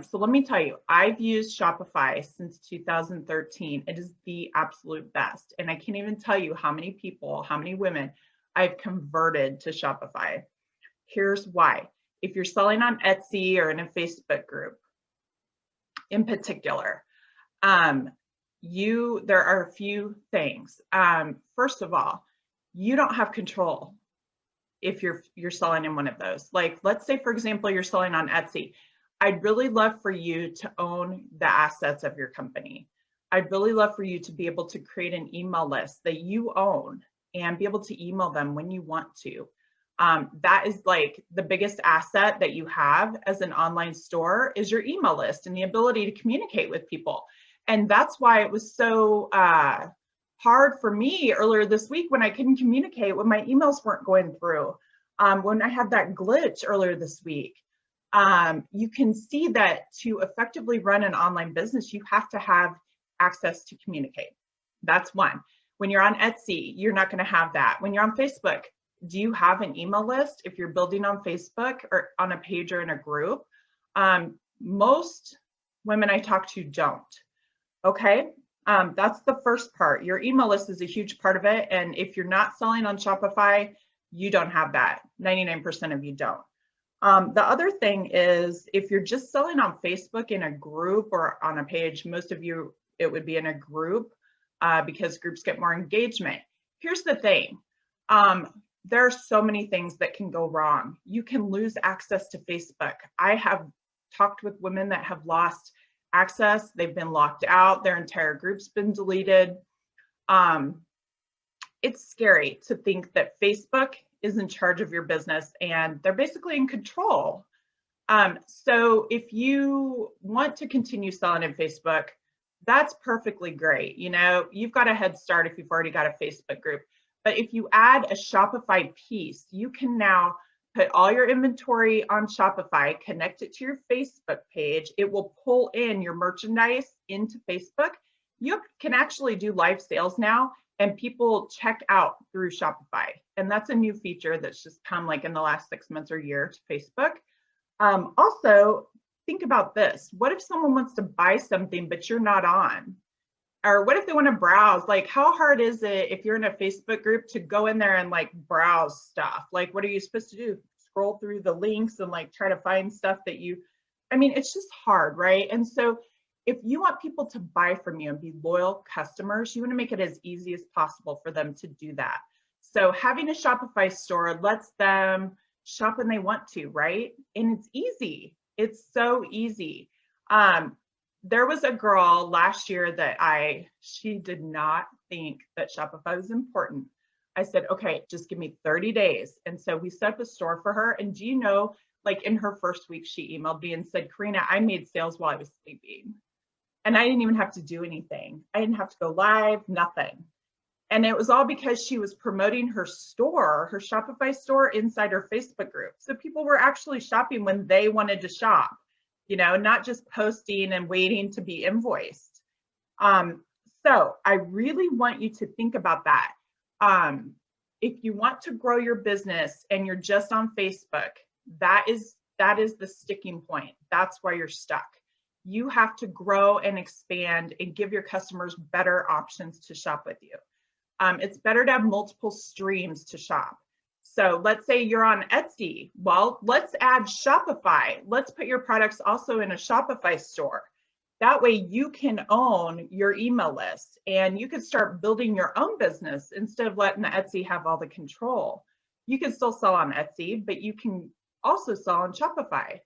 So let me tell you, I've used Shopify since 2013. It is the absolute best. And I can't even tell you how many people, how many women I've converted to Shopify. Here's why. If you're selling on Etsy or in a Facebook group in particular, there are a few things. First of all, you don't have control if you're selling in one of those. Like, let's say, for example, you're selling on Etsy. I'd really love for you to own the assets of your company. I'd really love for you to be able to create an email list that you own and be able to email them when you want to. That is like the biggest asset that you have as an online store is your email list and the ability to communicate with people. And that's why it was so hard for me earlier this week when I couldn't communicate, when my emails weren't going through, when I had that glitch earlier this week. You can see that to effectively run an online business, you have to have access to communicate. That's one. When you're on Etsy, you're not going to have that. When you're on Facebook, do you have an email list if you're building on Facebook or on a page or in a group? Most women I talk to don't. Okay, that's the first part. Your email list is a huge part of it. And if you're not selling on Shopify, you don't have that. 99% of you don't. The other thing is if you're just selling on Facebook in a group or on a page, most of you, it would be in a group because groups get more engagement. Here's the thing. There are so many things that can go wrong. You can lose access to Facebook. I have talked with women that have lost access. They've been locked out. Their entire group's been deleted. It's scary to think that Facebook is in charge of your business and they're basically in control. So if you want to continue selling in Facebook, that's perfectly great. You know, you've got a head start if you've already got a Facebook group. But if you add a Shopify piece, you can now put all your inventory on Shopify, connect it to your Facebook page. It will pull in your merchandise into Facebook. You can actually do live sales now and people check out through Shopify. And that's a new feature that's just come like in the last 6 months or year to Facebook. Also, think about this. What if someone wants to buy something, but you're not on? Or what if they want to browse? Like, how hard is it if you're in a Facebook group to go in there and like browse stuff? Like, what are you supposed to do? Scroll through the links and like try to find stuff that I mean, it's just hard, right? And so if you want people to buy from you and be loyal customers, you want to make it as easy as possible for them to do that. So having a Shopify store lets them shop when they want to, right? And it's easy. It's so easy. There was a girl last year that she did not think that Shopify was important. I said, okay, just give me 30 days. And so we set up a store for her. And do you know, like in her first week, she emailed me and said, Karina, I made sales while I was sleeping. And I didn't even have to do anything. I didn't have to go live, nothing. And it was all because she was promoting her store, her Shopify store inside her Facebook group. So people were actually shopping when they wanted to shop, you know, not just posting and waiting to be invoiced. So I really want you to think about that. If you want to grow your business and you're just on Facebook, that is the sticking point. That's why you're stuck. You have to grow and expand and give your customers better options to shop with you. It's better to have multiple streams to shop. So let's say you're on Etsy. Well, let's add Shopify. Let's put your products also in a Shopify store. That way you can own your email list and you can start building your own business instead of letting the Etsy have all the control. You can still sell on Etsy, but you can also sell on Shopify.